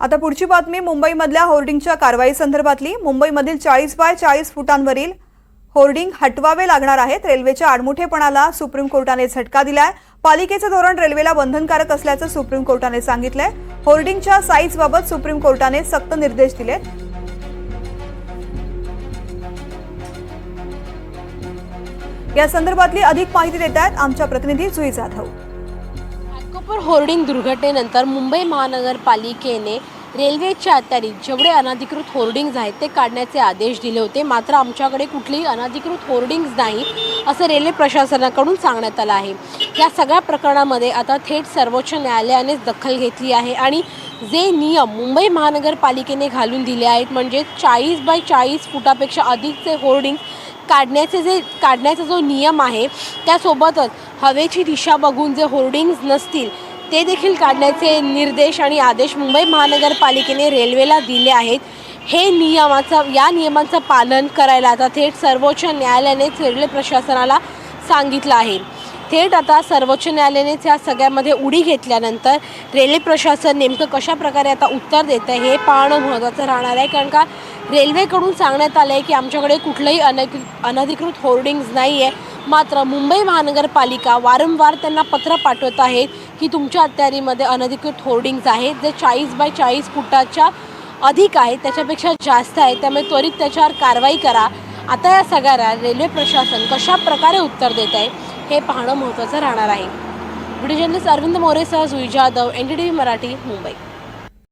आता पुढची बातमी मुंबईमधल्या होर्डिंगच्या कारवाई संदर्भातली। मुंबईमधील 40 बाय 40 फुटांवरील होर्डिंग हटवावे लागणार आहेत। रेल्वेच्या आडमुठेपणाला सुप्रीम कोर्टाने झटका दिलाय। पालिकेचे धोरण रेल्वेला बंधनकारक असल्याचं सुप्रीम कोर्टाने सांगितलंय। होर्डिंगच्या साईजबाबत सुप्रीम कोर्टाने सक्त निर्देश दिलेत। या संदर्भातली अधिक माहिती देत आहेत आमच्या प्रतिनिधी जुई जाधव। घाटकोपर होर्डिंग दुर्घटनेनंतर मुंबई महानगरपालिकेने रेल्वेच्या अखत्यारीत जेवढे अनधिकृत होर्डिंग्ज आहेत ते काढण्याचे आदेश दिले होते। मात्र आमच्याकडे कुठलीही अनधिकृत होर्डिंग्ज नाही असं रेल्वे प्रशासनाकडून सांगण्यात आलं आहे। या सगळ्या प्रकरणामध्ये आता थेट सर्वोच्च न्यायालयाने दखल घेतली आहे आणि जे नियम मुंबई महानगरपालिकेने घालून दिले आहेत म्हणजे 40 बाय 40 फुटापेक्षा अधिकचे होर्डिंग काढण्याचा जो नियम आहे त्यासोबतच हवेची दिशा बघून जे होर्डिंग्ज नसतील ते देखील काढण्याचे निर्देश आणि आदेश मुंबई महानगरपालिकेने रेल्वेला दिले आहेत। या नियमांचं पालन करायला आता थेट सर्वोच्च न्यायालयाने रेल्वे प्रशासनाला सांगितलं आहे। थेट आता सर्वोच्च न्यायालयाने या सगळ्यामध्ये उडी घेतल्यानंतर रेल्वे प्रशासन नेमकं कशा प्रकारे आता उत्तर देत आहे हे पाहणं महत्त्वाचं राहणार आहे। कारण का रेल्वेकडून सांगण्यात आलं आहे की आमच्याकडे कुठलंही अनधिकृत होर्डिंग्ज नाही आहे। मात्र मुंबई महानगरपालिका वारंवार त्यांना पत्र पाठवत आहेत की तुमच्या अखत्यारीमध्ये अनधिकृत होर्डिंग्ज आहेत जे 40 बाय 40 फुटाच्या अधिक आहेत, त्याच्यापेक्षा जास्त आहे, त्यामुळे त्वरित त्याच्यावर कारवाई करा। आता या सगळ्याला रेल्वे प्रशासन कशा प्रकारे उत्तर देत आहे हे पाहणं महत्त्वाचं राहणार आहे। व्हिडिओ जर्नलिस्ट अरविंद मोरेसह जुई जाधव, NDTV मराठी, मुंबई।